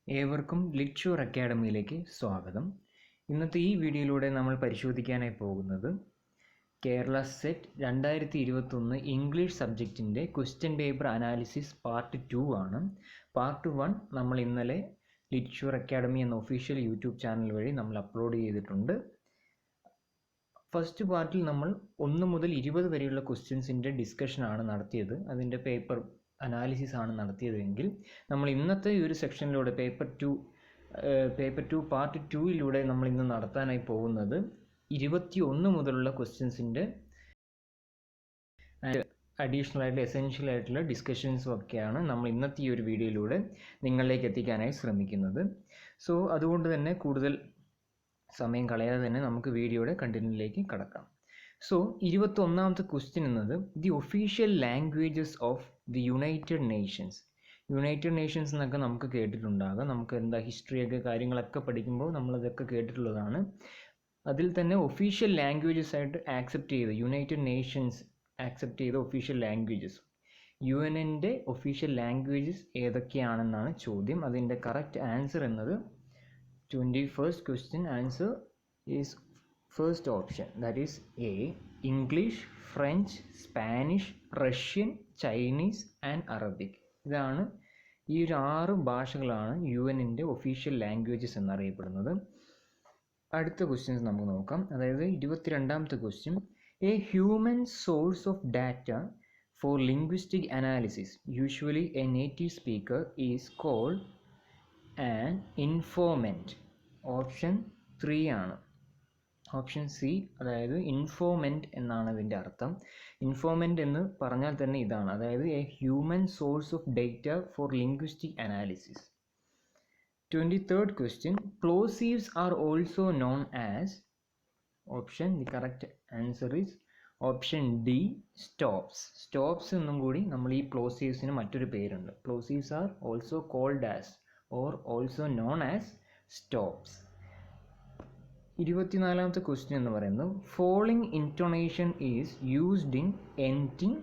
ഏവർക്കും ലിറ്റ്ഷൂർ അക്കാഡമിയിലേക്ക് സ്വാഗതം. ഇന്നത്തെ ഈ വീഡിയോയിലൂടെ നമ്മൾ പരിശോധിക്കാനായി പോകുന്നത് കേരള സെറ്റ് 2021 ഇംഗ്ലീഷ് സബ്ജക്റ്റിൻ്റെ ക്വസ്റ്റ്യൻ പേപ്പർ അനാലിസിസ് പാർട്ട് 2 ആണ്. പാർട്ട് 1 നമ്മൾ ഇന്നലെ ലിറ്റ്ഷൂർ അക്കാഡമി എന്ന ഒഫീഷ്യൽ യൂട്യൂബ് ചാനൽ വഴി നമ്മൾ അപ്ലോഡ് ചെയ്തിട്ടുണ്ട്. ഫസ്റ്റ് പാർട്ടിൽ നമ്മൾ 1 മുതൽ 20 വരെയുള്ള ക്വസ്റ്റ്യൻസിൻ്റെ ഡിസ്കഷനാണ് നടത്തിയത്, അതിൻ്റെ പേപ്പർ അനാലിസിസ് ആണ് നടത്തിയതെങ്കിൽ നമ്മൾ ഇന്നത്തെ ഈ ഒരു സെക്ഷനിലൂടെ പേപ്പർ 2 പാർട്ട് 2യിലൂടെ നമ്മൾ ഇന്ന് നടത്താനായി പോകുന്നത് 21 മുതലുള്ള ക്വസ്റ്റ്യൻസിൻ്റെ അഡീഷണൽ ആയിട്ടുള്ള എസെൻഷ്യൽ ആയിട്ടുള്ള ഡിസ്കഷൻസും ഒക്കെയാണ് നമ്മൾ ഇന്നത്തെ ഈ ഒരു വീഡിയോയിലൂടെ നിങ്ങളിലേക്ക് എത്തിക്കാനായി ശ്രമിക്കുന്നത്. സോ അതുകൊണ്ട് തന്നെ കൂടുതൽ സമയം കളയാതെ തന്നെ നമുക്ക് വീഡിയോയുടെ കണ്ടന്റിലേക്ക് കടക്കാം. സോ 21ാമത്തെ ക്വസ്റ്റ്യൻ എന്നത് the official languages of the United Nations. United Nations എന്നൊക്കെ നമുക്ക് കേട്ടിട്ടുണ്ടാകാം. നമുക്ക് എന്താ ഹിസ്റ്ററിയൊക്കെ കാര്യങ്ങളൊക്കെ പഠിക്കുമ്പോൾ നമ്മളതൊക്കെ കേട്ടിട്ടുള്ളതാണ്. അതിൽ തന്നെ ഒഫീഷ്യൽ ലാംഗ്വേജസ് ആയിട്ട് ആക്സെപ്റ്റ് ചെയ്ത് യുണൈറ്റഡ് നേഷൻസ് ആക്സെപ്റ്റ് ചെയ്ത ഒഫീഷ്യൽ ലാംഗ്വേജസ്, UN-ൻ്റെ ഒഫീഷ്യൽ ലാംഗ്വേജസ് ഏതൊക്കെയാണെന്നാണ് ചോദ്യം. അതിൻ്റെ കറക്റ്റ് ആൻസർ എന്നത് 21st question answer is first option, that is A, English, French, Spanish, Russian, Chinese and Arabic. ഇതാണ് ഈ ഒരു 6 ഭാഷകളാണ് UN-ൻ്റെ ഒഫീഷ്യൽ ലാംഗ്വേജസ് എന്നറിയപ്പെടുന്നത്. അടുത്ത ക്വസ്റ്റ്യൻസ് നമുക്ക് നോക്കാം. അതായത് 22ാമത്തെ question, a human source of data for linguistic analysis usually a native speaker is called an informant. Option 3 ആണ്, ഓപ്ഷൻ സി. അതായത് ഇൻഫോർമെൻറ്റ് എന്നാണ് ഇതിൻ്റെ അർത്ഥം. ഇൻഫോർമെൻറ്റ് എന്ന് പറഞ്ഞാൽ തന്നെ ഇതാണ്, അതായത് a human source of data for linguistic analysis. 23rd question, plosives are also known as option, the correct answer is option D, stops. Stops എന്നും കൂടി നമ്മൾ ഈ പ്ലോസീവ്സിന് മറ്റൊരു പേരുണ്ട്. Plosives are also called as or also known as stops. 24ാമത്തെ question എന്ന് പറയുന്നത് following intonation is used in ending.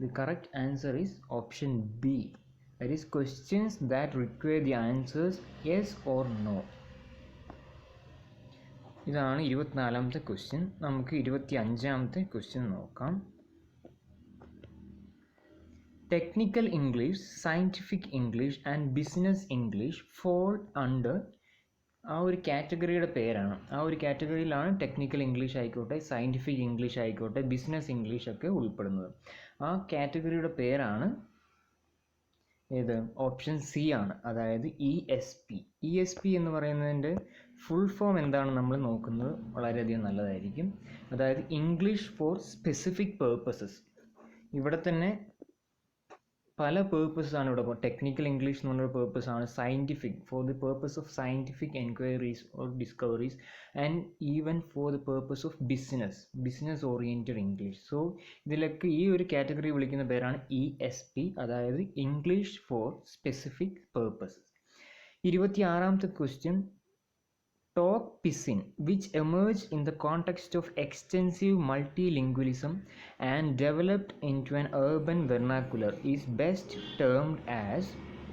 The correct answer is option B, that is questions that require the answers yes or no. ഇതാണ് 24ാമത്തെ question. നമുക്ക് 25ാമത്തെ question നോക്കാം. Technical English, scientific English and business English fall under ആ ഒരു കാറ്റഗറിയുടെ പേരാണ്. ആ ഒരു കാറ്റഗറിയിലാണ് ടെക്നിക്കൽ ഇംഗ്ലീഷ് ആയിക്കോട്ടെ, സയൻറ്റിഫിക് ഇംഗ്ലീഷ് ആയിക്കോട്ടെ, ബിസിനസ് ഇംഗ്ലീഷ് ഒക്കെ ഉൾപ്പെടുന്നത്. ആ കാറ്റഗറിയുടെ പേരാണ് ഏത്? ഓപ്ഷൻ സി ആണ്, അതായത് ESP. ESP എന്ന് പറയുന്നതിൻ്റെ ഫുൾ ഫോം എന്താണ് നമ്മൾ നോക്കുന്നത് വളരെയധികം നല്ലതായിരിക്കും. അതായത് ഇംഗ്ലീഷ് ഫോർ സ്പെസിഫിക് പേർപ്പസസ്. ഇവിടെ തന്നെ പല പേർപ്പസ് ആണ് ഇവിടെ. ടെക്നിക്കൽ ഇംഗ്ലീഷ് എന്ന് പറഞ്ഞൊരു പേർപ്പസ് ആണ്, scientific for the purpose of scientific enquiries or discoveries, and even for the purpose of business oriented English. So ഇതിലൊക്കെ ഈ ഒരു കാറ്റഗറി വിളിക്കുന്ന പേരാണ് ESP, അതായത് ഇംഗ്ലീഷ് ഫോർ സ്പെസിഫിക് പേർപ്പസസ്. 26ാമത്തെ question, talk piscine which emerged in the context of extensive multilingualism and developed into an urban vernacular is best termed as.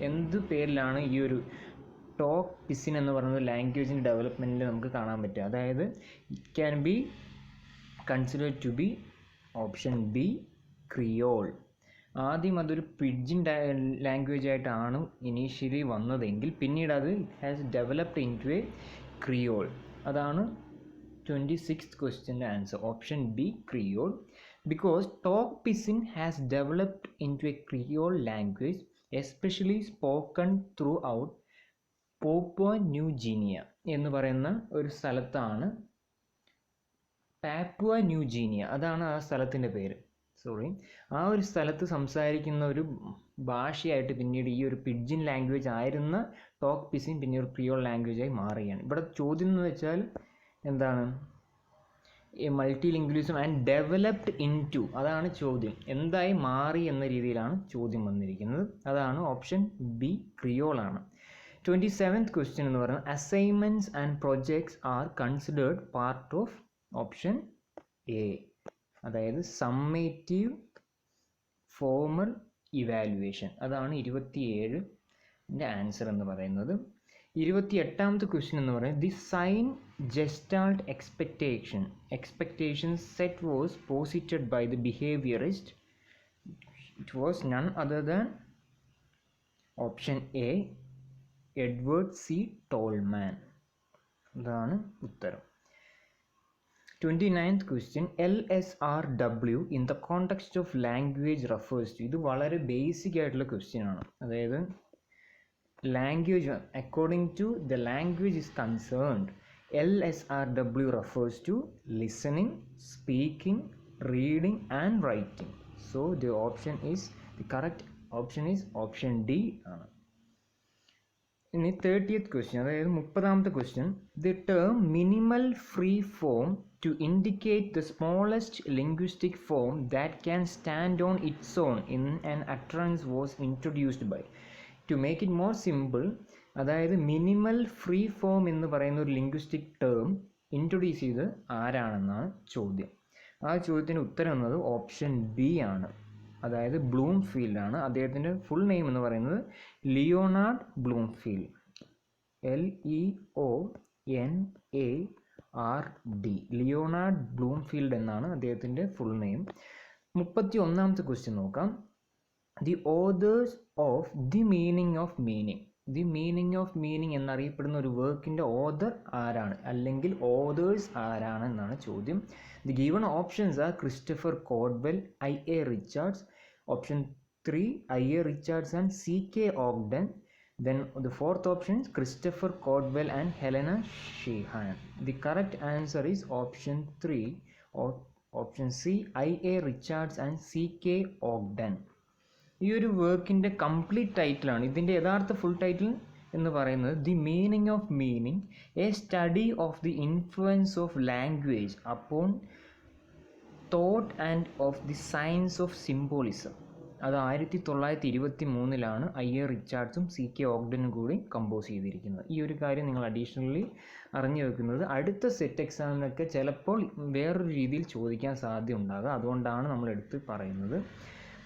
എന്ത് പേരിലാണ് ഈ ഒരു ടോക്ക് പിസിൻ എന്ന് പറയുന്നത് ലാംഗ്വേജിൻ്റെ ഡെവലപ്മെൻറ്റിൽ നമുക്ക് കാണാൻ പറ്റുക? അതായത് it can be considered to be option B, creole. ആദ്യം അതൊരു പിഡ്ജിൻ ലാംഗ്വേജ് ആയിട്ടാണ് ഇനീഷ്യലി വന്നതെങ്കിൽ പിന്നീട് അത് has developed into a creole. അതാണ് 26th ക്വസ്റ്റ്യൻ്റെ answer, option B, creole. Because Tok Pisin has developed into a creole language especially spoken throughout Papua New Guinea എന്ന് പറയുന്ന ഒരു സ്ഥലത്താണ്. പാപ്പുവ ന്യൂ ഗിനിയ, അതാണ് ആ സ്ഥലത്തിൻ്റെ പേര്. ആ ഒരു സ്ഥലത്ത് സംസാരിക്കുന്ന ഒരു ഭാഷയായിട്ട് പിന്നീട് ഈ ഒരു പിഡ്ജിൻ ലാംഗ്വേജ് ആയിരുന്ന ടോക്ക് പിസിൻ പിന്നെ ഒരു ക്രിയോൾ ലാംഗ്വേജായി മാറുകയാണ്. ഇവിടെ ചോദ്യം എന്ന് വെച്ചാൽ എന്താണ്? Multilingualism and developed into, അതാണ് ചോദ്യം. എന്തായി മാറി എന്ന രീതിയിലാണ് ചോദ്യം വന്നിരിക്കുന്നത്. അതാണ് ഓപ്ഷൻ ബി, ക്രിയോൾ ആണ്. 27th ക്വസ്റ്റ്യൻ എന്ന് പറയുന്നത് assignments and projects are considered part of option A, അതായത് സമ്മേറ്റീവ് ഫോർമൽ ഇവാലുവേഷൻ. അതാണ് 27 ആൻസർ എന്ന് പറയുന്നത്. 28ാമത്തെ ക്വസ്റ്റ്യൻ എന്ന് പറയുന്നത് the sign gestalt expectation set was posited by the behaviourist. It was none other than option A Edward C Tolman. അതാണ് ഉത്തരം. 29th question, LSRW in the context of language refers to. ഇത് വളരെ basic ആയിട്ടുള്ള question ആണ്. അതായത് language, according to the language is concerned, LSRW refers to listening, speaking, reading and writing. So the correct option is option D ആണ്. ഇനി 30th question, അതായത് 30ാമത്തെ question, the term minimal free form to indicate the smallest linguistic form that can stand on its own in an utterance was introduced by. To make it more simple, അതായത് minimal free form എന്ന് പറയുന്ന ഒരു linguistic term introduce ചെയ്ത് ആരാണെന്നാണ് ചോദ്യം. ആ ചോദ്യത്തിൻ്റെ ഉത്തരം എന്നത് ഓപ്ഷൻ ബി ആണ്, അതായത് ബ്ലൂംഫീൽഡ് ആണ്. അദ്ദേഹത്തിൻ്റെ ഫുൾ നെയിം എന്ന് പറയുന്നത് Leonard Bloomfield, LEONARD, Leonard Bloomfield എന്നാണ് അദ്ദേഹത്തിൻ്റെ ഫുൾ നെയിം. 31ാമത്തെ ക്വസ്റ്റ്യൻ നോക്കാം. The authors of the meaning of meaning. The meaning of meaning എന്നറിയപ്പെടുന്ന ഒരു വർക്കിൻ്റെ ഓതർ ആരാണ്, അല്ലെങ്കിൽ ഓതേഴ്സ് ആരാണ് എന്നാണ് ചോദ്യം. The given options are Christopher Caudwell, I.A. Richards. Option 3 I.A. Richards and C.K. Ogden. Then the fourth option is Christopher Caldwell and Helena Sheehan. The correct answer is option 3 or option C, I.A. Richards and C.K. Ogden. ഈ ഒരു വർക്കിൻ്റെ complete ടൈറ്റിലാണ്, ഇതിൻ്റെ യഥാർത്ഥ full title എന്ന് പറയുന്നത് the meaning of meaning, A study of the influence of language upon thought and of the science of symbolism. അത് 1923 I.A. റിച്ചാർഡ്സും C.K. ഓഗ്ഡനും കൂടി compose ചെയ്തിരിക്കുന്നത്. ഈ ഒരു കാര്യം നിങ്ങൾ അഡീഷണലി അറിഞ്ഞു വെക്കുന്നത് അടുത്ത സെറ്റ് എക്സാമിനൊക്കെ ചിലപ്പോൾ വേറൊരു രീതിയിൽ ചോദിക്കാൻ സാധ്യത ഉണ്ടാകുക, അതുകൊണ്ടാണ് നമ്മൾ എടുത്ത് പറയുന്നത്.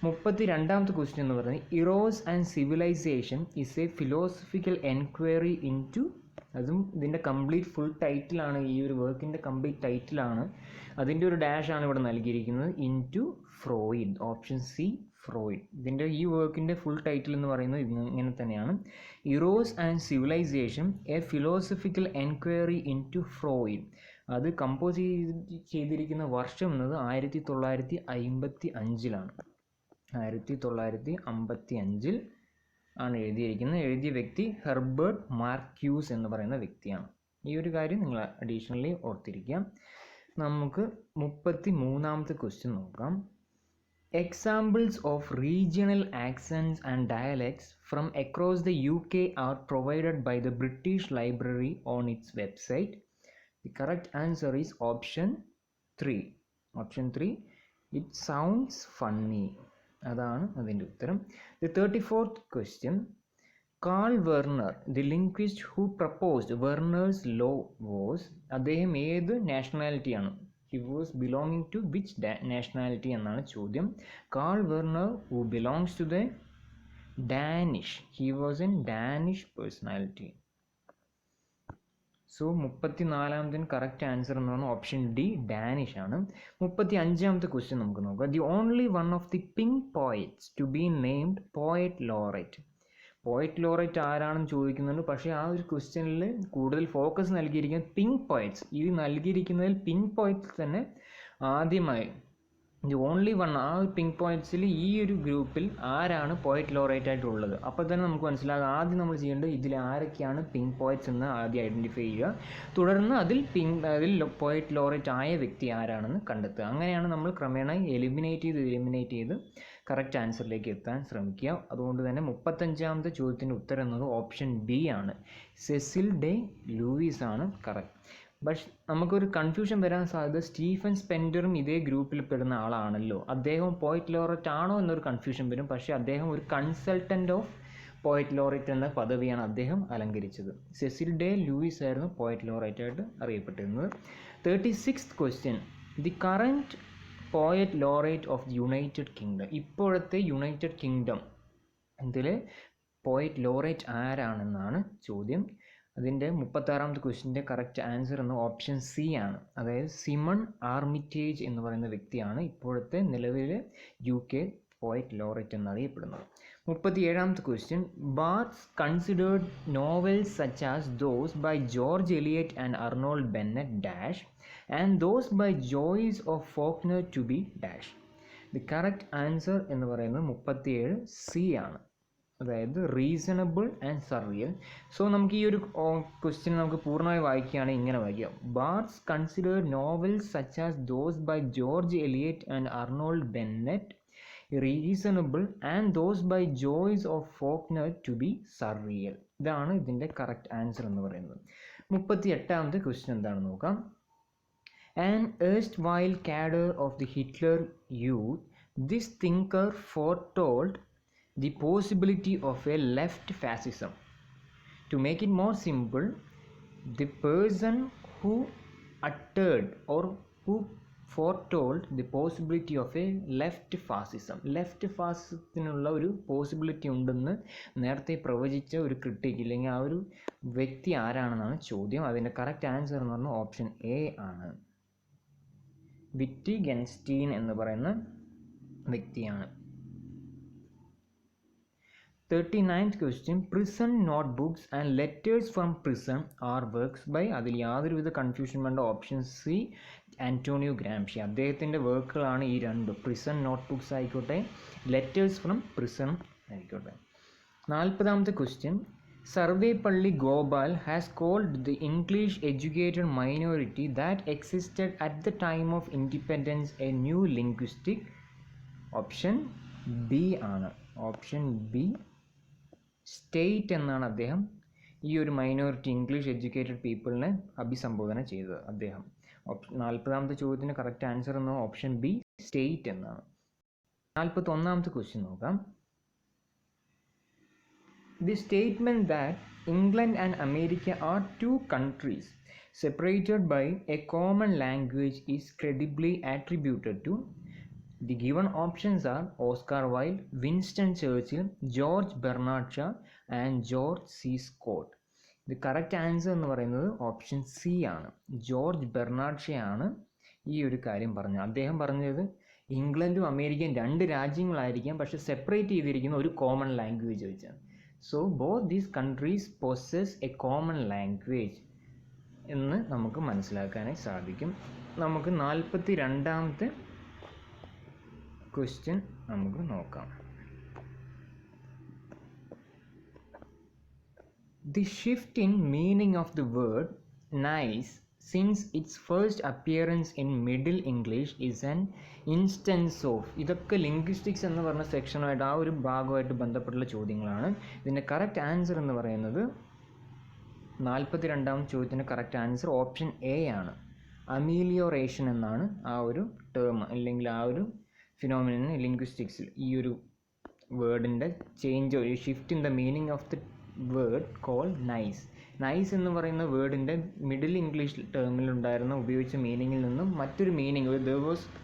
32ാമത്തെ ക്വസ്റ്റ്യൻ എന്ന് പറയുന്നത് Eros and civilisation is a philosophical enquiry into. അതും ഇതിൻ്റെ കംപ്ലീറ്റ് ഫുൾ ടൈറ്റിലാണ്, ഈ ഒരു വർക്കിൻ്റെ കംപ്ലീറ്റ് ടൈറ്റിലാണ്. അതിൻ്റെ ഒരു ഡാഷാണ് ഇവിടെ നൽകിയിരിക്കുന്നത്, into Freud, option C Freud. ഇതിൻ്റെ ഈ വർക്കിൻ്റെ ഫുൾ ടൈറ്റിൽ എന്ന് പറയുന്നത് ഇങ്ങനെ തന്നെയാണ്, Eros and civilisation a philosophical enquiry into Freud. അത് കമ്പോസ് ചെയ്തിരിക്കുന്ന വർഷം എന്നത് 1955 1955 ആണ് എഴുതിയിരിക്കുന്നത്. എഴുതിയ വ്യക്തി ഹെർബർട്ട് മാർക്യൂസ് എന്ന് പറയുന്ന വ്യക്തിയാണ്. ഈ ഒരു കാര്യം നിങ്ങൾ അഡീഷണലി ഓർത്തിരിക്കാം. നമുക്ക് 33ാമത്തെ ക്വസ്റ്റ്യൻ നോക്കാം. Examples of regional accents and dialects from across the UK are provided by the British Library on its website. The correct answer is option 3. Option 3, it sounds funny. അതാണ് അതിൻ്റെ ഉത്തരം. The 34th question, Carl Werner, the linguist who proposed Werner's law was, അദ്ദേഹം ഏത് നാഷണാലിറ്റിയാണ്, he was belonging to which nationality എന്നാണ് ചോദ്യം. Karl Verner who belongs to the Danish, he was a Danish personality. So 34ാമത്തിന് correct answer എന്ന് പറഞ്ഞാൽ option D Danish ആണ്. 35ാമത്തെ question നമുക്ക് നോക്കാം. The only one of the pink poets to be named poet laureate. Poet laureate ആരാണെന്ന് ചോദിക്കുന്നുണ്ട്, പക്ഷേ ആ ഒരു ക്വസ്റ്റ്യനിൽ കൂടുതൽ ഫോക്കസ് നൽകിയിരിക്കുന്നത് പിങ്ക് പോയറ്റ്സ്. ഈ നൽകിയിരിക്കുന്നതിൽ പിങ്ക് പോയറ്റ്സ് തന്നെ ആദ്യമായി ദി ഓൺലി വൺ, ആ ഒരു പിങ്ക് പോയറ്റ്സിൽ ഈ ഒരു ഗ്രൂപ്പിൽ ആരാണ് പോയറ്റ് ലോറേറ്റ് ആയിട്ടുള്ളത്. അപ്പോൾ തന്നെ നമുക്ക് മനസ്സിലാകും ആദ്യം നമ്മൾ ചെയ്യേണ്ടത് ഇതിൽ ആരൊക്കെയാണ് പിങ്ക് പോയറ്റ്സ് എന്ന് ആദ്യം ഐഡൻറ്റിഫൈ ചെയ്യുക, തുടർന്ന് അതിൽ പോയറ്റ് ലോറേറ്റ് ആയ വ്യക്തി ആരാണെന്ന് കണ്ടെത്തുക. അങ്ങനെയാണ് നമ്മൾ ക്രമേണ എലിമിനേറ്റ് ചെയ്ത് കറക്റ്റ് ആൻസറിലേക്ക് എത്താൻ ശ്രമിക്കുക. അതുകൊണ്ട് തന്നെ 35ാമത്തെ ചോദ്യത്തിൻ്റെ ഉത്തരം എന്നത് ഓപ്ഷൻ ബി ആണ്, സെസിൽ ഡെ ലൂയിസ് ആണ് കറക്റ്റ്. പക്ഷെ നമുക്കൊരു കൺഫ്യൂഷൻ വരാൻ സാധ്യത സ്റ്റീഫൻ സ്പെൻഡറും ഇതേ ഗ്രൂപ്പിൽ പെടുന്ന ആളാണല്ലോ, അദ്ദേഹം പോയറ്റ് ലോറേറ്റ് ആണോ എന്നൊരു കൺഫ്യൂഷൻ വരും. പക്ഷേ അദ്ദേഹം ഒരു കൺസൾട്ടൻ്റ് ഓഫ് പോയറ്റ് ലോറേറ്റ് എന്ന പദവിയാണ് അദ്ദേഹം അലങ്കരിച്ചത്. സെസിൽ ഡെ ലൂയിസ് ആയിരുന്നു പോയറ്റ് ലോറേറ്റ് ആയിട്ട് അറിയപ്പെട്ടിരുന്നത്. 36th question, the current poet laureate of the United kingdom. ഇപ്പോഴത്തെ യുണൈറ്റഡ് കിങ്ഡം ഇതിൽ പോയറ്റ് ലോറേറ്റ് ആരാണെന്നാണ് ചോദ്യം. അതിൻ്റെ 36ാമത്തെ ക്വസ്റ്റിൻ്റെ കറക്റ്റ് ആൻസർ എന്ന ഓപ്ഷൻ സി ആണ്. അതായത് സിമൺ ആർമിറ്റേജ് എന്ന് പറയുന്ന വ്യക്തിയാണ് ഇപ്പോഴത്തെ നിലവിലെ UK പോയറ്റ് ലോറേറ്റ് എന്നറിയപ്പെടുന്നത്. 37ാമത്തെ question, bards considered novels such as those by George Eliot and Arnold Bennett dash and those by Joyce of Faulkner to be dash. The correct answer എന്ന് പറയുന്നത് 37 C ആണ്. അതായത് റീസണബിൾ ആൻഡ് സർറിയൽ. സോ നമുക്ക് ഈ ഒരു question നമുക്ക് പൂർണ്ണമായി വായിക്കുകയാണെങ്കിൽ ഇങ്ങനെ വായിക്കാം: bards considered novels such as those by George Eliot and Arnold Bennett reasonable and those by Joyce of Faulkner to be surreal. ഇതാണ് ഇതിൻ്റെ കറക്റ്റ് ആൻസർ എന്ന് പറയുന്നത്. 38ാമത്തെ ക്വസ്റ്റ്യൻ എന്താണെന്ന് നോക്കാം. An erstwhile cadre of the Hitler Youth, this thinker foretold the possibility of a left fascism. To make it more simple, the person who uttered or who foretold the possibility of a left fascism. Left ഫാസിസത്തിനുള്ള ഒരു possibility ഉണ്ടെന്ന് നേരത്തെ പ്രവചിച്ച ഒരു critic ഇല്ലെങ്കിൽ ആ ഒരു വ്യക്തി ആരാണെന്നാണ് ചോദ്യം. അതിൻ്റെ കറക്റ്റ് ആൻസർ എന്ന് പറഞ്ഞാൽ ഓപ്ഷൻ എ ആണ്. വിറ്റ്ഗെൻസ്റ്റീൻ എന്ന് പറയുന്ന വ്യക്തിയാണ്. 39th question, prison notebooks and letters from prison are works by, അതിൽ യാതൊരുവിധ കൺഫ്യൂഷൻ വേണ്ട, ഓപ്ഷൻ സി ആന്റോണിയോ ഗ്രാംഷി. അദ്ദേഹത്തിൻ്റെ വർക്കുകളാണ് ഈ രണ്ടും. പ്രിസൺ നോട്ട്ബുക്സ് ആയിക്കോട്ടെ, ലെറ്റേഴ്സ് ഫ്രം പ്രിസൺ ആയിക്കോട്ടെ. 40ാമത്തെ question, Sarvepalli Gopal has called the English educated minority that existed at the time of independence a new linguistic. Option B ആണ്. ഓപ്ഷൻ ബി സ്റ്റേറ്റ് എന്നാണ് അദ്ദേഹം ഈ ഒരു മൈനോറിറ്റി ഇംഗ്ലീഷ് എഡ്യൂക്കേറ്റഡ് പീപ്പിളിനെ അഭിസംബോധന ചെയ്തത് അദ്ദേഹം. 40ാമത്തെ ചോദ്യത്തിന് കറക്റ്റ് ആൻസർ എന്ന ഓപ്ഷൻ ബി സ്റ്റേറ്റ് എന്നാണ്. 41ാമത്തെ ക്വസ്റ്റ്യൻ നോക്കാം. The statement that England and America are two countries separated by a common language is credibly attributed to. The given options are Oscar Wilde, Winston Churchill, George Bernard Shaw and George C. Scott. The correct answer എന്ന് പറയുന്നത് option C ആണ്. George Bernard ഷേ ആണ് ഈ ഒരു കാര്യം പറഞ്ഞത്. അദ്ദേഹം പറഞ്ഞത് ഇംഗ്ലണ്ടും അമേരിക്കയും രണ്ട് രാജ്യങ്ങളായിരിക്കാം, പക്ഷെ സെപ്പറേറ്റ് ചെയ്തിരിക്കുന്ന ഒരു കോമൺ ലാംഗ്വേജ് വെച്ചാണ്. So both these countries possess A common language എന്ന് നമുക്ക് മനസ്സിലാക്കാനായി സാധിക്കും. നമുക്ക് 42ാമത്തെ ക്വസ്റ്റ്യൻ നമുക്ക് നോക്കാം. The shift in meaning of the word nice since its first appearance in Middle English is an instance of. ഇതൊക്കെ ലിംഗ്വിസ്റ്റിക്സ് എന്ന് പറഞ്ഞ സെക്ഷനുമായിട്ട് ആ ഒരു ഭാഗമായിട്ട് ബന്ധപ്പെട്ടുള്ള ചോദ്യങ്ങളാണ്. ഇതിൻ്റെ കറക്റ്റ് ആൻസർ എന്ന് പറയുന്നത് 42ാമത്തെ ചോദ്യത്തിൻ്റെ കറക്റ്റ് ആൻസർ ഓപ്ഷൻ എ ആണ്. അമീലിയോറേഷൻ എന്നാണ് ആ ഒരു ടേം അല്ലെങ്കിൽ ആ ഒരു ഫിനോമിനൻ ലിംഗ്വിസ്റ്റിക്സിൽ ഈ ഒരു വേർഡിൻ്റെ ചേഞ്ച്, ഒരു shift in the meaning of the word called nice. Nice എന്ന് പറയുന്ന വേർഡിൻ്റെ മിഡിൽ ഇംഗ്ലീഷ് ടേമിലുണ്ടായിരുന്ന ഉപയോഗിച്ച മീനിങ്ങിൽ നിന്നും മറ്റൊരു meaning,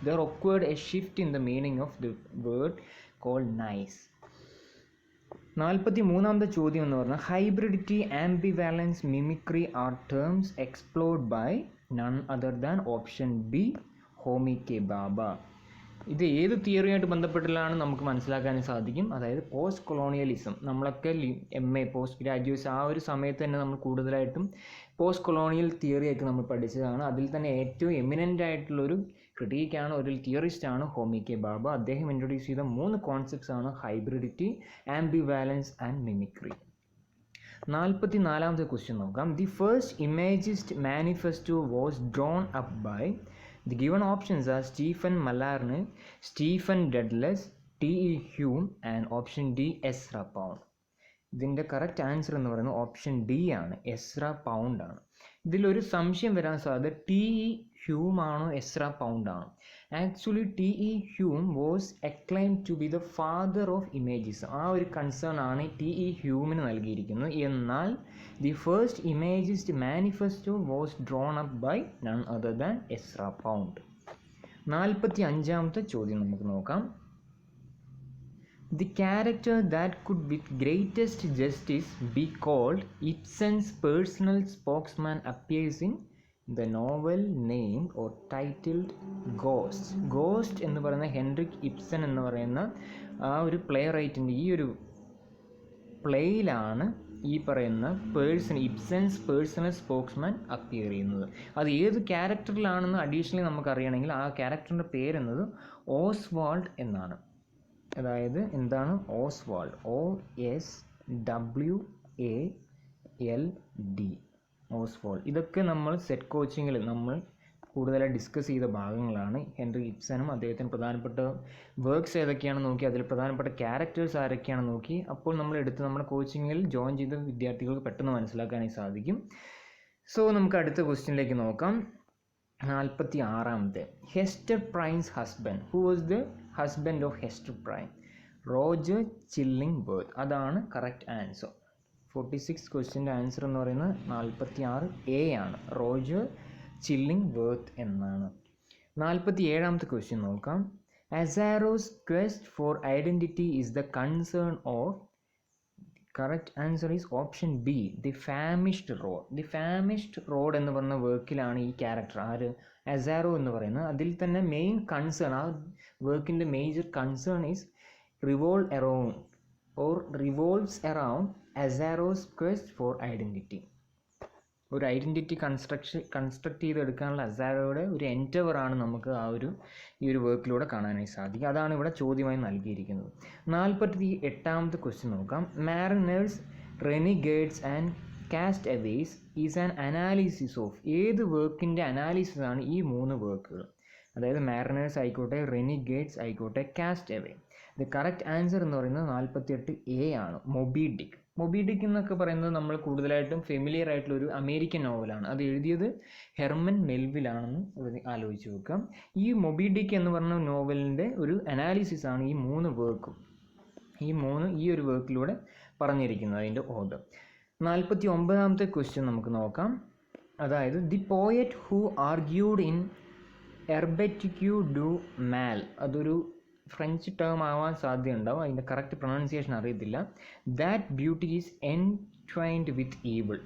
there occurred a shift in the meaning of the word called nice. 43ാമത്തെ ചോദ്യം എന്ന് പറഞ്ഞാൽ hybridity, ambivalence, mimicry are terms explored by none other than option B Homi K Bhabha. ഇത് ഏത് തിയറിയായിട്ട് ബന്ധപ്പെട്ടിട്ടാണ് നമുക്ക് മനസ്സിലാക്കാൻ സാധിക്കും. അതായത് പോസ്റ്റ് കൊളോണിയലിസം. നമ്മളൊക്കെ MA പോസ്റ്റ് ഗ്രാജുവേറ്റ്സ് ആ ഒരു സമയത്ത് തന്നെ നമ്മൾ കൂടുതലായിട്ടും പോസ്റ്റ് കൊളോണിയൽ തിയറിയൊക്കെ നമ്മൾ പഠിച്ചതാണ്. അതിൽ തന്നെ ഏറ്റവും എമിനൻ്റ് ആയിട്ടുള്ളൊരു ക്രിട്ടിക്കാണ്, ഒരു തിയറിസ്റ്റാണ് ഹോമി കെ ബാബ. അദ്ദേഹം ഇൻട്രൊഡ്യൂസ് ചെയ്ത 3 കോൺസെപ്റ്റ്സ് ആണ് ഹൈബ്രിഡിറ്റി, ആംബിവാലൻസ് ആൻഡ് മിമിക്രി. 44ാമത്തെ ക്വസ്റ്റ്യൻ നോക്കാം. The first imagist manifesto was drawn up by. The given options are Stephen Mallarmé, Stephen Dedalus, T.E. Hume and option D Ezra Pound. ഇതിൻ്റെ correct answer എന്ന് പറയുന്നത് option D ആണ്, Ezra pound ആണ്. ഇതിലൊരു സംശയം വരാൻ സാധ്യത T.E. Hume ആണോ എസ്ര പൗണ്ട് ആണോ. Actually T.E. Hume was acclaimed to be the father of imagism. ആ ഒരു കൺസേൺ ആണ് T.E. Humeന് നൽകിയിരിക്കുന്നത്. എന്നാൽ the first imagist manifesto was drawn up by none other than Ezra Pound. 45ാമത്തെ ചോദ്യം നമുക്ക് നോക്കാം. The character that could with greatest justice be called Ibsen's personal spokesman appears in the novel named or titled Ghost. Ghost എന്ന് പറയുന്ന Henrique Ibsen എന്ന് പറയുന്ന ആ ഒരു play റൈറ്റിൻ്റെ ഈ ഒരു പ്ലേയിലാണ് ഈ പറയുന്ന ഇബ്സൻസ് പേഴ്സണൽ സ്പോക്സ്മാൻ അപ്പിയർ ചെയ്യുന്നത്. അത് ഏത് ക്യാരക്ടറിലാണെന്ന് അഡീഷണലി നമുക്കറിയണമെങ്കിൽ ആ ക്യാരക്ടറിൻ്റെ പേരെന്നത് ഓസ്വാൾഡ് എന്നാണ്. അതായത് എന്താണ് ഓസ്വാൾഡ്, OSWALD, ഓസ്വാൾഡ്. ഇതൊക്കെ നമ്മൾ സെറ്റ് കോച്ചിങ്ങിൽ നമ്മൾ കൂടുതലായി ഡിസ്കസ് ചെയ്ത ഭാഗങ്ങളാണ്. ഹെൻറി ഇബ്സനും അദ്ദേഹത്തിന് പ്രധാനപ്പെട്ട വർക്ക്സ് ഏതൊക്കെയാണെന്ന് നോക്കി, അതിൽ പ്രധാനപ്പെട്ട ക്യാരക്ടേഴ്സ് ആരൊക്കെയാണെന്ന് നോക്കി. അപ്പോൾ നമ്മൾ എടുത്ത് നമ്മുടെ കോച്ചിങ്ങിൽ ജോയിൻ ചെയ്ത വിദ്യാർത്ഥികൾക്ക് പെട്ടെന്ന് മനസ്സിലാക്കാനായി സാധിക്കും. സോ നമുക്ക് അടുത്ത ക്വസ്റ്റ്യനിലേക്ക് നോക്കാം. 46ാമത്തെ, Hester Prynne's husband. Who was the husband of Hester Prynne? Roger Chillingworth. അതാണ് കറക്റ്റ് ആൻസർ. 46 ക്വസ്റ്റ്യൻ്റെ ആൻസർ എന്ന് പറയുന്നത് 46A ആണ്, റോജർ ചില്ലിംഗ്വർത്ത് എന്നാണ്. 47ാമത്തെ ക്വസ്റ്റ്യൻ നോക്കാം. Azaro's quest for identity is the concern of. Correct answer is option B, the famished road. The famished road എന്ന് പറയുന്ന വർക്കിലാണ് ഈ ക്യാരക്ടർ ആര് അസാറോ എന്ന് പറയുന്നത്. അതിൽ തന്നെ മെയിൻ കൺസേൺ, ആ വർക്കിൻ്റെ major concern is revolves around Azaro's quest for identity. ഒരു ഐഡൻറ്റിറ്റി കൺസ്ട്രക്ട് ചെയ്തെടുക്കാനുള്ള അസാറോയുടെ ഒരു എൻറ്റവറാണ് നമുക്ക് ഈ ഒരു വർക്കിലൂടെ കാണാനായി സാധിക്കും. അതാണ് ഇവിടെ ചോദ്യമായി നൽകിയിരിക്കുന്നത്. 48ാമത്തെ ക്വസ്റ്റ്യൻ നോക്കാം. Mariners, renegades and castaways is an analysis of. ഏത് വർക്കിൻ്റെ അനാലിസിസ് ആണ് ഈ 3 വർക്കുകൾ? അതായത് മാരിനേഴ്സ് ആയിക്കോട്ടെ, റെനിഗേഡ്സ് ആയിക്കോട്ടെ, castaway. The correct answer എന്ന് പറയുന്നത് 48A ആണ്, മൊബി ഡിക്ക്. മൊബി ഡിക്ക് എന്നൊക്കെ പറയുന്നത് നമ്മൾ കൂടുതലായിട്ടും ഫെമിലിയർ ആയിട്ടുള്ള ഒരു അമേരിക്കൻ നോവലാണ്. അത് എഴുതിയത് ഹെർമൻ മെൽവിലാണെന്ന് ആലോചിച്ച് വെക്കാം. ഈ മൊബി ഡിക്ക് എന്ന് പറഞ്ഞ നോവലിൻ്റെ ഒരു അനാലിസിസ് ആണ് ഈ 3 വർക്കും. ഈ ഒരു വർക്കിലൂടെ പറഞ്ഞിരിക്കുന്നത് അതിൻ്റെ ഓർഡർ. 49ാമത്തെ ക്വസ്റ്റ്യൻ നമുക്ക് നോക്കാം. അതായത് the poet who argued in എർബറ്റിക്യൂ ഡു മാൽ. അതൊരു ഫ്രഞ്ച് ടേം ആവാൻ സാധ്യതയുണ്ടാവും, അതിൻ്റെ കറക്റ്റ് പ്രൊണൗൺസിയേഷൻ അറിയത്തില്ല. That beauty is entwined with evil.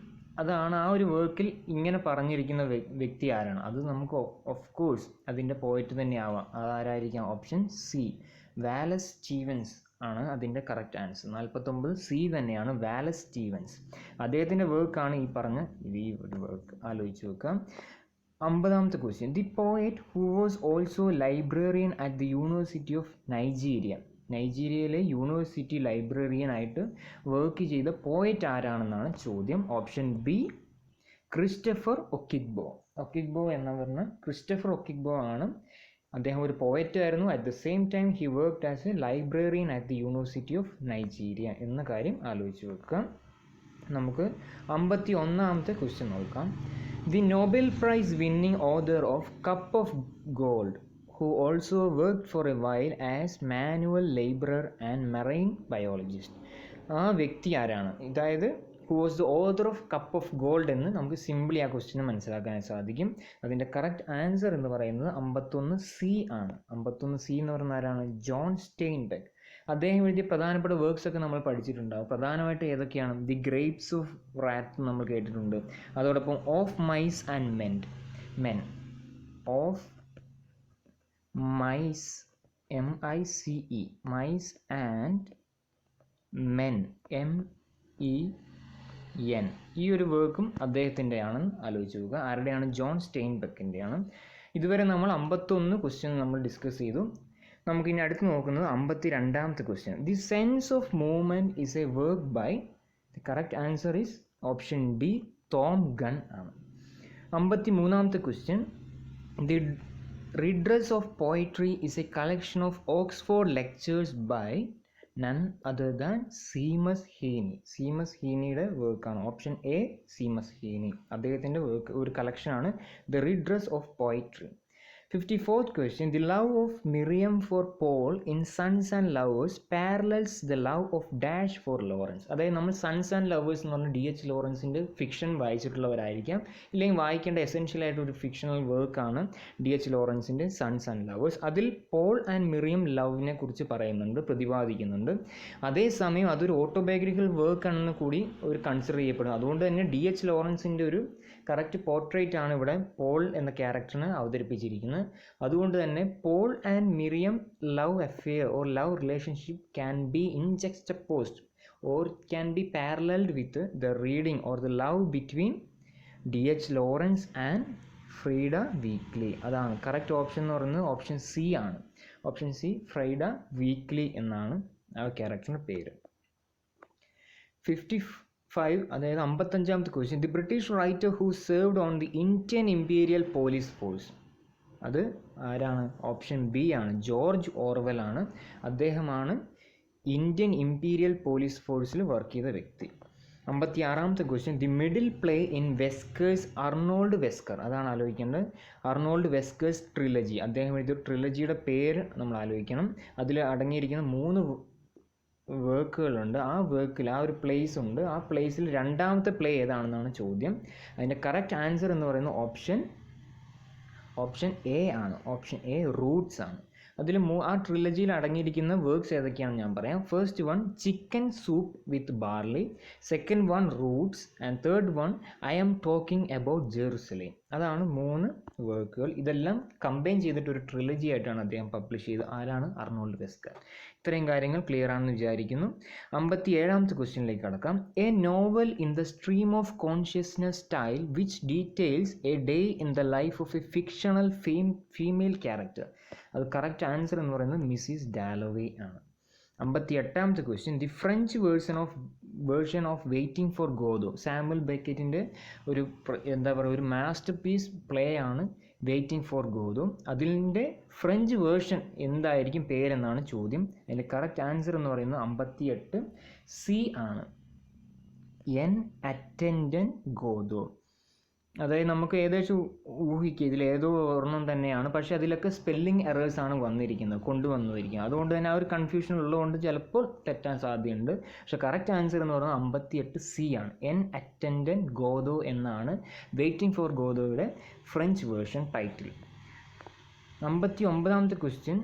അതാണ് ആ ഒരു വർക്കിൽ ഇങ്ങനെ പറഞ്ഞിരിക്കുന്ന വ്യക്തി ആരാണ്? അത് നമുക്ക് ഓഫ് കോഴ്സ് അതിൻ്റെ പോയറ്റ് തന്നെ ആവാം. അതാരായിരിക്കാം? ഓപ്ഷൻ സി, വാലസ് സ്റ്റീവൻസ് ആണ് അതിൻ്റെ കറക്റ്റ് ആൻസർ. 49C തന്നെയാണ്, വാലസ് സ്റ്റീവൻസ്. അദ്ദേഹത്തിൻ്റെ വർക്കാണ് ഈ പറഞ്ഞ ഈ ഒരു വർക്ക്. ആലോചിച്ച് വെക്കാം. 50ാമത്തെ question. The poet who was also librarian at the university of Nigeria. നൈജീരിയയിലെ യൂണിവേഴ്സിറ്റി ലൈബ്രറിയൻ ആയിട്ട് വർക്ക് ചെയ്ത പോയറ്റ് ആരാണെന്നാണ് ചോദ്യം. Option B, Christopher Okigbo. Okigbo എന്ന് പറഞ്ഞ ക്രിസ്റ്റഫർ ഒക്കിഗ്ബോ ആണ്. അദ്ദേഹം ഒരു പോയറ്റ് ആയിരുന്നു. At the same time he worked as a librarian at the university of Nigeria എന്ന കാര്യം ആലോചിച്ച് വെക്കാം. നമുക്ക് 51ാമത്തെ ക്വസ്റ്റ്യൻ നോക്കാം. The Nobel Prize winning author of Cup of Gold, who also worked for a while as manual laborer and marine biologist. ആ വ്യക്തി ആരാണ്? അതായത് who was the author of Cup of Gold എന്ന് നമുക്ക് സിംപിളി ആ ക്വസ്റ്റ്യനെ മനസ്സിലാക്കാൻ സാധിക്കും. അതിൻ്റെ കറക്റ്റ് ആൻസർ എന്ന് പറയുന്നത് 51C ആണ്. 51C എന്ന് പറയുന്ന ആരാണ്? ജോൺ സ്റ്റെയിൻബെക്ക്. അദ്ദേഹം എഴുതിയ പ്രധാനപ്പെട്ട വർക്ക്സ് ഒക്കെ നമ്മൾ പഠിച്ചിട്ടുണ്ടാകും. പ്രധാനമായിട്ട് ഏതൊക്കെയാണ്? ദി ഗ്രേപ്സ് ഓഫ് റാത്ത് നമ്മൾ കേട്ടിട്ടുണ്ട്. അതോടൊപ്പം of mice and men, of mice, MICE, mice and men, MEN. ഈ ഒരു വർക്കും അദ്ദേഹത്തിൻ്റെ ആണെന്ന് ആലോചിച്ച് നോക്കുക. ആരുടെയാണ്? ജോൺ സ്റ്റെയിൻബെക്കിൻ്റെയാണ്. ഇതുവരെ നമ്മൾ 51 ക്വസ്റ്റ്യൻ നമ്മൾ ഡിസ്കസ് ചെയ്തു. നമുക്കിനി അടുത്ത് നോക്കുന്നത് 52ാമത്തെ question. The sense of movement is a work by. The correct answer is option D, Thom Gunn ആണ്. 53ാമത്തെ question. The redress of poetry is a collection of Oxford lectures by none other than Seamus Heaney. Seamus ഹീനിയുടെ വർക്കാണ്. Option A, Seamus Heaney. അദ്ദേഹത്തിൻ്റെ work ഒരു കളക്ഷനാണ് the redress of poetry. 54th question. The love of Miriam for Paul in Sons and Lovers parallels the love of Dash for Lawrence. അതായത് നമ്മൾ sons and lovers എന്ന് പറഞ്ഞ DH ലോറൻസിൻ്റെ fiction വായിച്ചിട്ടുള്ളവരായിരിക്കാം, ഇല്ലെങ്കിൽ വായിക്കേണ്ട essential ആയിട്ടൊരു ഫിക്ഷണൽ വർക്കാണ് DH ലോറൻസിൻ്റെ സൺസ് ആൻഡ് ലവേഴ്സ്. അതിൽ Paul and Miriam ലവിനെ കുറിച്ച് പറയുന്നുണ്ട്, പ്രതിപാദിക്കുന്നുണ്ട്. അതേസമയം അതൊരു ഓട്ടോബയോഗ്രഫിക്കൽ വർക്ക് ആണെന്ന് കൂടി ഒരു കൺസിഡർ ചെയ്യപ്പെടുന്നു. അതുകൊണ്ട് തന്നെ DH ലോറൻസിൻ്റെ ഒരു കറക്റ്റ് പോർട്രേറ്റ് ആണ് ഇവിടെ പോൾ എന്ന ക്യാരക്ടറിനെ അവതരിപ്പിച്ചിരിക്കുന്നത്. അതുകൊണ്ട് തന്നെ Paul and Miriam love affair or love relationship can be juxtaposed or can be paralleled with the reading or the love between DH Lawrence and Frieda Weekley. അതാണ് correct option എന്ന് പറയുന്നത് ഓപ്ഷൻ സി ആണ്. Option C, Frieda Weekley എന്നാണ് ആ ക്യാരക്ടറിൻ്റെ പേര്. 55, അതായത് 55ാമത്തെ question. The British writer who served on the Indian imperial police force. അത് ആരാണ്? ഓപ്ഷൻ ബി ആണ്, ജോർജ് ഓർവെൽ ആണ്. അദ്ദേഹമാണ് ഇന്ത്യൻ ഇമ്പീരിയൽ പോലീസ് ഫോഴ്സിൽ വർക്ക് ചെയ്ത വ്യക്തി. 56ാമത്തെ question. The middle play in Wesker's Arnold Wesker. അതാണ് ആലോചിക്കേണ്ടത്. അർണോൾഡ് വെസ്കേഴ്സ് ട്രിലജി, അദ്ദേഹം എഴുതിയ ട്രിലജിയുടെ പേര് നമ്മൾ ആലോചിക്കണം. അതിൽ അടങ്ങിയിരിക്കുന്ന 3 വർക്കുകളുണ്ട്. ആ വർക്കിൽ ആ ഒരു പ്ലേസ് ഉണ്ട്. ആ പ്ലേസിൽ രണ്ടാമത്തെ പ്ലേ ഏതാണെന്നാണ് ചോദ്യം. അതിൻ്റെ കറക്റ്റ് ആൻസർ എന്ന് പറയുന്നത് ഓപ്ഷൻ എ ആണ്. ഓപ്ഷൻ എ, റൂട്ട്സ് ആണ്. അതിൽ ആ ട്രിലജിയിൽ അടങ്ങിയിരിക്കുന്ന വർക്ക്സ് ഏതൊക്കെയാണെന്ന് ഞാൻ പറയാം. First one, chicken soup with barley. Second one, roots. And third one, I am talking about Jerusalem. അതാണ് 3 വർക്കുകൾ. ഇതെല്ലാം കമ്പൈൻ ചെയ്തിട്ട് ഒരു ട്രിലജി ആയിട്ടാണ് അദ്ദേഹം പബ്ലിഷ് ചെയ്തത്. ആരാണ്? Arnold Wesker. ഇത്രയും കാര്യങ്ങൾ ക്ലിയർ ആണെന്ന് വിചാരിക്കുന്നു. 57ാമത്തെ ക്വസ്റ്റ്യനിലേക്ക് കടക്കാം. A novel in the stream of consciousness style which details a day in the life of a fictional female character. അത് കറക്റ്റ് ആൻസർ എന്ന് പറയുന്നത് മിസ്സിസ് ഡാലോവേ ആണ്. 58ാമത്തെ question. The French version of waiting for Godot. Samuel ബെക്കറ്റിൻ്റെ ഒരു ഒരു masterpiece play ആണ് waiting for Godot. അതിൻ്റെ ഫ്രഞ്ച് വേർഷൻ എന്തായിരിക്കും പേരെന്നാണ് ചോദ്യം. അതിൻ്റെ കറക്റ്റ് ആൻസർ എന്ന് പറയുന്നത് 58 സി ആണ്, എൻ അറ്റൻഡൻറ്റ് ഗോദോ. അതായത് നമുക്ക് ഏകദേശം ഊഹിക്കുക ഇതിൽ ഏതോ ഒരെണ്ണം തന്നെയാണ്, പക്ഷേ അതിലൊക്കെ സ്പെല്ലിംഗ് എറേഴ്സ് ആണ് കൊണ്ടുവന്നിരിക്കുന്നത്. അതുകൊണ്ട് തന്നെ ആ ഒരു കൺഫ്യൂഷൻ ഉള്ളതുകൊണ്ട് ചിലപ്പോൾ തെറ്റാൻ സാധ്യതയുണ്ട്. പക്ഷേ കറക്റ്റ് ആൻസർ എന്ന് പറയുന്നത് 58 സി ആണ്, എൻ അറ്റൻഡൻറ്റ് ഗോദോ എന്നാണ് വെയിറ്റിംഗ് ഫോർ ഗോദോയുടെ ഫ്രഞ്ച് വേർഷൻ ടൈറ്റിൽ. 59ാമത്തെ question.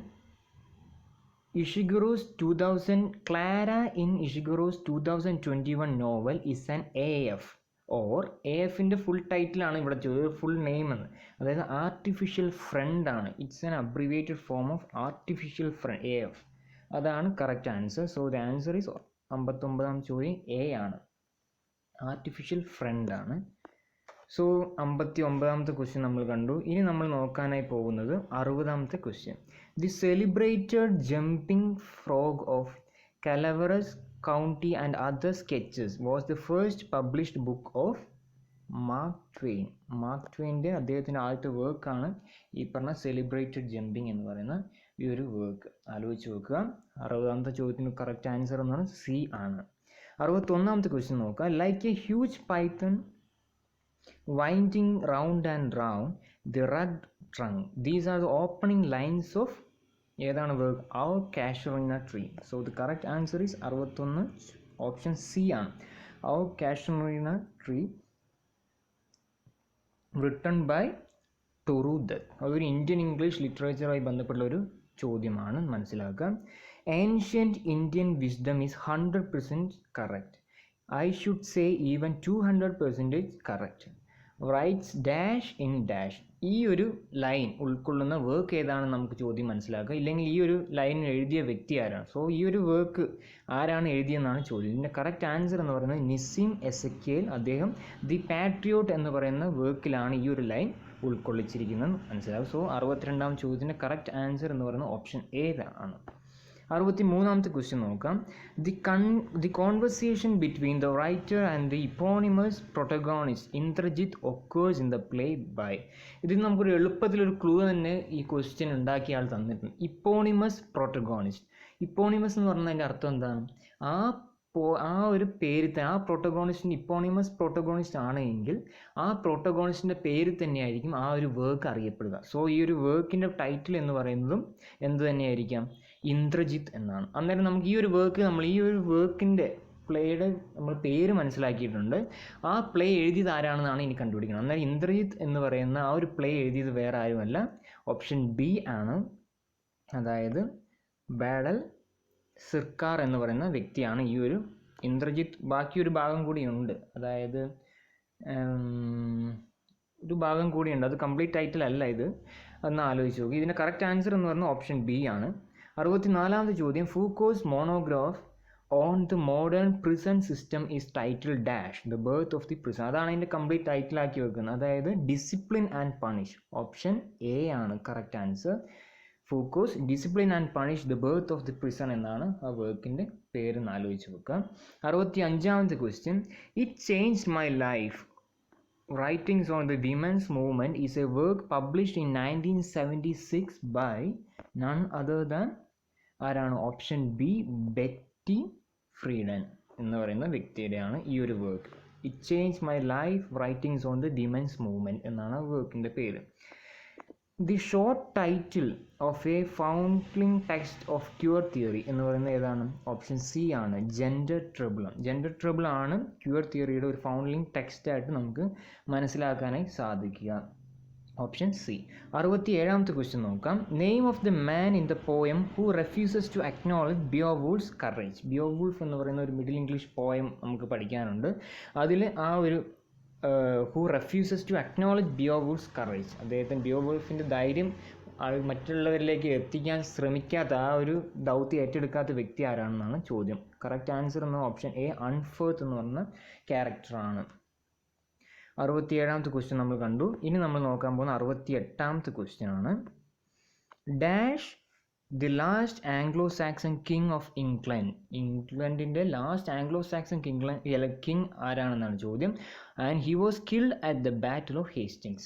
Clara in Ishiguro's 2021 novel is an AF. Or AFൻ്റെ ഫുൾ ടൈറ്റിലാണ് ഇവിടെ ചോദിച്ചത്, ഫുൾ നെയിം എന്ന്. അതായത് ആർട്ടിഫിഷ്യൽ ഫ്രണ്ട് ആണ്. It's an abbreviated form of artificial friend, AF. അതാണ് correct answer. So the answer is 59ാം ചോദ്യം എ ആണ്, ആർട്ടിഫിഷ്യൽ ഫ്രണ്ട് ആണ്. സോ 59ാമത്തെ ക്വസ്റ്റ്യൻ നമ്മൾ കണ്ടു. ഇനി നമ്മൾ നോക്കാനായി പോകുന്നത് 60ാമത്തെ question. The celebrated jumping frog of Calaveras County and Other Sketches was the first published book of Mark Twain. Mark ട്വെയിൻ്റെ അദ്ദേഹത്തിൻ്റെ ആദ്യത്തെ വർക്കാണ് ഈ പറഞ്ഞ സെലിബ്രേറ്റഡ് ജമ്പിങ് എന്ന് പറയുന്ന ഈ ഒരു വർക്ക്. ആലോചിച്ച് നോക്കുക. 60ാമത്തെ ചോദ്യത്തിന് കറക്റ്റ് ആൻസർ എന്ന് പറഞ്ഞാൽ സി ആണ്. 61ാമത്തെ ക്വസ്റ്റ്യൻ നോക്കുക. Like A huge Python winding round and round the rugged trunk. These are the opening lines of ഏതാണ് work? Our Casuarina Tree. So the correct answer is 61, option C ആണ്. Our Casuarina Tree written by Toru Dutt. അതൊരു Indian English ലിറ്ററേച്ചറുമായി ബന്ധപ്പെട്ട ഒരു ചോദ്യമാണ്, മനസ്സിലാക്കുക. Ancient Indian wisdom is 100% correct. I should say even 200% correct. Writes dash in dash. ഈ ഒരു line ഉൾക്കൊള്ളുന്ന work ഏതാണെന്ന് നമുക്ക് ചോദ്യം മനസ്സിലാക്കുക. ഇല്ലെങ്കിൽ ഈ ഒരു ലൈൻ എഴുതിയ വ്യക്തി ആരാണ്? സോ ഈ ഒരു വർക്ക് ആരാണ് എഴുതിയെന്നാണ് ചോദ്യം. ഇതിൻ്റെ കറക്റ്റ് ആൻസർ എന്ന് പറയുന്നത് നിസിം എസക്കിയേൽ. അദ്ദേഹം ദി പാട്രിയോട്ട് എന്ന് പറയുന്ന വർക്കിലാണ് ഈ ഒരു ലൈൻ ഉൾക്കൊള്ളിച്ചിരിക്കുന്നത്, മനസ്സിലാവും. സോ 62ാം ചോദ്യത്തിൻ്റെ കറക്റ്റ് ആൻസർ എന്ന് പറയുന്നത് ഓപ്ഷൻ എ ആണ്. 63ാമത്തെ ക്വസ്റ്റ്യൻ നോക്കാം. The conversation between the writer and the eponymous protagonist Indrajit occurs in the play by. ഇതിൽ നമുക്കൊരു എളുപ്പത്തിലൊരു ക്ലൂ തന്നെ ഈ ക്വസ്റ്റ്യൻ ഉണ്ടാക്കിയ ആൾ തന്നിട്ടുണ്ട്. ഇപ്പോണിമസ് പ്രൊട്ടഗോണിസ്റ്റ്. ഇപ്പോണിമസ് എന്ന് പറഞ്ഞാൽ അതിൻ്റെ അർത്ഥം എന്താണ്? ആ ആ ഒരു പേര് ആ പ്രൊട്ടഗോണിസ്റ്റിൻ്റെ ഇപ്പോണിമസ് പ്രൊട്ടഗോണിസ്റ്റ് ആണ് എങ്കിൽ ആ പ്രൊട്ടഗോണിസ്റ്റിൻ്റെ പേര് തന്നെയായിരിക്കും ആ ഒരു വർക്ക് അറിയപ്പെടുക. സോ ഈ ഒരു വർക്കിൻ്റെ ടൈറ്റിൽ എന്ന് പറയുന്നതും എന്ത് തന്നെയായിരിക്കാം, ഇന്ദ്രജിത്ത് എന്നാണ്. അന്നേരം നമുക്ക് ഈ ഒരു വർക്കിൻ്റെ പ്ലേയുടെ നമ്മൾ പേര് മനസ്സിലാക്കിയിട്ടുണ്ട്. ആ പ്ലേ എഴുതിയത് ആരാണെന്നാണ് ഇനി കണ്ടുപിടിക്കണം. അന്നേരം ഇന്ദ്രജിത്ത് എന്ന് പറയുന്ന ആ ഒരു പ്ലേ എഴുതിയത് വേറെ ആരുമല്ല, ഓപ്ഷൻ ബി ആണ്. അതായത് ബാഡൽ സിർക്കാർ എന്ന് പറയുന്ന വ്യക്തിയാണ് ഈ ഒരു ഇന്ദ്രജിത്ത്. ബാക്കിയൊരു ഭാഗം കൂടിയുണ്ട്, അതായത് ഒരു ഭാഗം കൂടിയുണ്ട്, അത് കംപ്ലീറ്റ് ടൈറ്റിൽ അല്ല ഇത്, അതൊന്ന് ആലോചിച്ച് നോക്കി. ഇതിൻ്റെ കറക്റ്റ് ആൻസർ എന്ന് പറയുന്നത് ഓപ്ഷൻ ബി ആണ്. 64ാമത്തെ ചോദ്യം, Foucault's monograph on the modern prison system is title dash the birth of the prison. അതാണ് അതിൻ്റെ കംപ്ലീറ്റ് ടൈറ്റിലാക്കി വെക്കുന്നത്, അതായത് discipline and punish. Option A ആണ് correct answer. Foucault's discipline and punish the birth of the prison എന്നാണ് ആ വർക്കിൻ്റെ പേര് ആലോചിച്ച് വെക്കുക. 65ാമത്തെ question, it changed my life writings on the women's movement is a work published in 1976 by none other than ആരാണ്, option B Betty Friedan എന്ന് പറയുന്ന വ്യക്തിയുടെയാണ് ഈ ഒരു work. It change my life writings on the women's movement എന്നാണ് വർക്കിൻ്റെ പേര്. The short title of a foundling text of queer theory എന്ന് പറയുന്നത് ഏതാണ്, ഓപ്ഷൻ സി ആണ്, ജെൻഡർ ട്രബിൾ. ജെൻഡർ ട്രബിൾ ആണ് ക്യൂർ തിയറിയുടെ ഒരു ഫൗണ്ട്ലിംഗ് ടെക്സ്റ്റായിട്ട് നമുക്ക് മനസ്സിലാക്കാനായി സാധിക്കുക, ഓപ്ഷൻ സി. 67ാമത്തെ ക്വസ്റ്റ്യൻ നോക്കാം. Name of the man in the poem who refuses to acknowledge Beowulf's courage. ബിയോവൂൾഫ് എന്ന് പറയുന്ന ഒരു മിഡിൽ ഇംഗ്ലീഷ് പോയം നമുക്ക് പഠിക്കാനുണ്ട്. അതിൽ ആ ഒരു who refuses to acknowledge Beowulf's courage, അദ്ദേഹത്തിന് ബിയോവൂൾഫിൻ്റെ ധൈര്യം മറ്റുള്ളവരിലേക്ക് എത്തിക്കാൻ ശ്രമിക്കാത്ത, ആ ഒരു ദൗത്യം ഏറ്റെടുക്കാത്ത വ്യക്തി ആരാണെന്നാണ് ചോദ്യം. കറക്റ്റ് ആൻസർ എന്ന ഓപ്ഷൻ എ അൺഫേർത്ത് എന്ന് പറയുന്ന ക്യാരക്ടറാണ്. 67ാമത്തെ ക്വസ്റ്റ്യൻ നമ്മൾ കണ്ടു. ഇനി നമ്മൾ നോക്കാൻ പോകുന്ന 68ാമത്തെ ക്വസ്റ്റ്യൻ ആണ്. Dash the last Anglo Saxon king of England. ഇംഗ്ലണ്ടിൻ്റെ ലാസ്റ്റ് ആംഗ്ലോ സാക്സൺ കിങ് ആരാണെന്നാണ് ചോദ്യം. And he was killed at the battle of Hastings.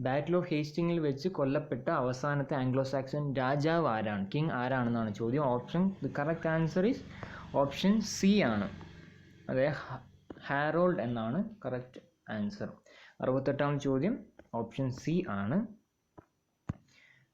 Battle of ഹേസ്റ്റിങ്ങിൽ വെച്ച് കൊല്ലപ്പെട്ട അവസാനത്തെ ആംഗ്ലോ സാക്സൺ രാജാവ് ആരാണ്, കിങ് ആരാണെന്നാണ് ചോദ്യം. Option the correct answer is option C ആണ്, അതായത് ഹാരോൾഡ് എന്നാണ് കറക്റ്റ് ആൻസർ. 68ാമത്തെ ചോദ്യം ഓപ്ഷൻ സി ആണ്.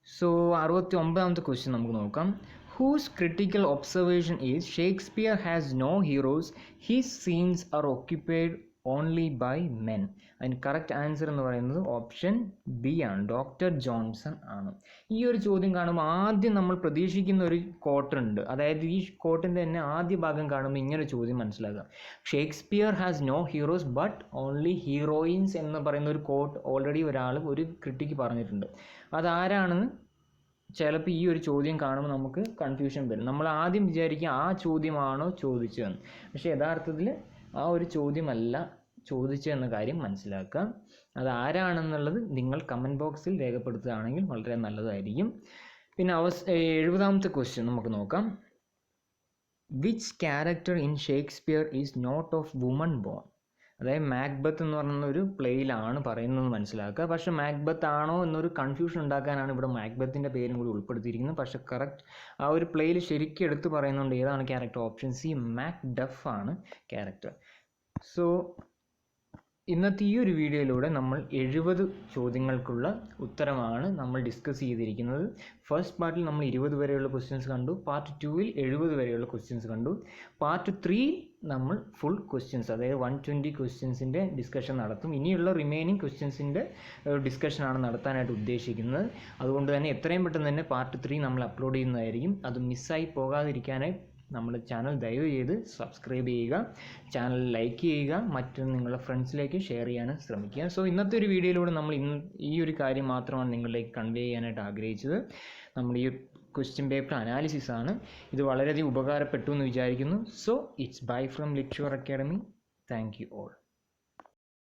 സോ 69ാമത്തെ ക്വസ്റ്റ്യൻ നമുക്ക് നോക്കാം. Whose critical observation is Shakespeare has no heroes, his scenes are occupied only by men. അതിന് കറക്റ്റ് ആൻസർ എന്ന് പറയുന്നത് ഓപ്ഷൻ ബി ആണ്, ഡോക്ടർ ജോൺസൺ ആണ്. ഈ ഒരു ചോദ്യം കാണുമ്പോൾ ആദ്യം നമ്മൾ പ്രതീക്ഷിക്കുന്ന ഒരു കോട്ടുണ്ട്, അതായത് ഈ കോട്ടിൻ്റെ തന്നെ ആദ്യ ഭാഗം കാണുമ്പോൾ ഇങ്ങനെ ചോദ്യം മനസ്സിലാക്കുക. Shakespeare has no heroes but only heroines എന്ന് പറയുന്ന ഒരു കോട്ട് ഓൾറെഡി ഒരു ക്രിട്ടിക്ക് പറഞ്ഞിട്ടുണ്ട്. അതാരാണെന്ന് ചിലപ്പോൾ ഈ ഒരു ചോദ്യം കാണുമ്പോൾ നമുക്ക് കൺഫ്യൂഷൻ വരും. നമ്മൾ ആദ്യം വിചാരിക്കുക ആ ചോദ്യമാണോ ചോദിച്ചതെന്ന്, പക്ഷേ യഥാർത്ഥത്തിൽ ആ ഒരു ചോദ്യമല്ല ചോദിച്ചതെന്ന കാര്യം മനസ്സിലാക്കുക. അത് ആരാണെന്നുള്ളത് നിങ്ങൾ കമൻറ്റ് ബോക്സിൽ രേഖപ്പെടുത്തുകയാണെങ്കിൽ വളരെ നല്ലതായിരിക്കും. പിന്നെ 70ാമത്തെ ക്വസ്റ്റ്യൻ നമുക്ക് നോക്കാം. Which character in Shakespeare is not of woman born. അതായത് മാക്ബത്ത് എന്ന് പറയുന്ന ഒരു പ്ലേയിലാണ് പറയുന്നത് മനസ്സിലാക്കുക. പക്ഷേ മാക്ബത്ത് ആണോ എന്നൊരു കൺഫ്യൂഷൻ ഉണ്ടാക്കാനാണ് ഇവിടെ മാക്ബത്തിൻ്റെ പേരും കൂടി ഉൾപ്പെടുത്തിയിരിക്കുന്നത്. പക്ഷേ കറക്റ്റ് ആ ഒരു പ്ലേയിൽ ശരിക്കും എടുത്ത് പറയുന്നുണ്ട് ഏതാണ് ക്യാരക്ടർ, ഓപ്ഷൻ സി മാക്ഡഫ് ആണ് ക്യാരക്ടർ. സോ ഇന്നത്തെ ഈ ഒരു വീഡിയോയിലൂടെ നമ്മൾ 70 ചോദ്യങ്ങൾക്കുള്ള ഉത്തരമാണ് നമ്മൾ ഡിസ്കസ് ചെയ്തിരിക്കുന്നത്. ഫസ്റ്റ് പാർട്ടിൽ നമ്മൾ 20 വരെയുള്ള ക്വസ്റ്റ്യൻസ് കണ്ടു, പാർട്ട് 2-ൽ 70 വരെയുള്ള ക്വസ്റ്റ്യൻസ് കണ്ടു, പാർട്ട് 3 നമ്മൾ ഫുൾ ക്വസ്റ്റ്യൻസ് അതായത് 120 ക്വസ്റ്റ്യൻസിൻ്റെ ഡിസ്കഷൻ നടത്തും. ഇനിയുള്ള റിമൈനിങ് ക്വസ്റ്റ്യൻസിൻ്റെ ഡിസ്കഷനാണ് നടത്താനായിട്ട് ഉദ്ദേശിക്കുന്നത്. അതുകൊണ്ട് തന്നെ എത്രയും പെട്ടെന്ന് തന്നെ പാർട്ട് 3 നമ്മൾ അപ്ലോഡ് ചെയ്യുന്നതായിരിക്കും. അത് മിസ്സായി പോകാതിരിക്കാനായി നമ്മുടെ ചാനൽ ദയവ് ചെയ്ത് സബ്സ്ക്രൈബ് ചെയ്യുക, ചാനൽ ലൈക്ക് ചെയ്യുക, മറ്റു നിങ്ങളുടെ ഫ്രണ്ട്സിലേക്ക് ഷെയർ ചെയ്യാനും ശ്രമിക്കുക. സോ ഇന്നത്തെ ഒരു വീഡിയോയിലൂടെ നമ്മൾ ഈ ഒരു കാര്യം മാത്രമാണ് നിങ്ങളിലേക്ക് കൺവേ ചെയ്യാനായിട്ട് ആഗ്രഹിച്ചത്. നമ്മുടെ ഈ ക്വസ്റ്റ്യൻ പേപ്പർ അനാലിസിസ് ആണ്. ഇത് വളരെയധികം ഉപകാരപ്പെട്ടു എന്ന് വിചാരിക്കുന്നു. സോ ഇറ്റ്സ് ബൈ ഫ്രം ലിറ്റ്ഷുവർ അക്കാഡമി. Thank you all.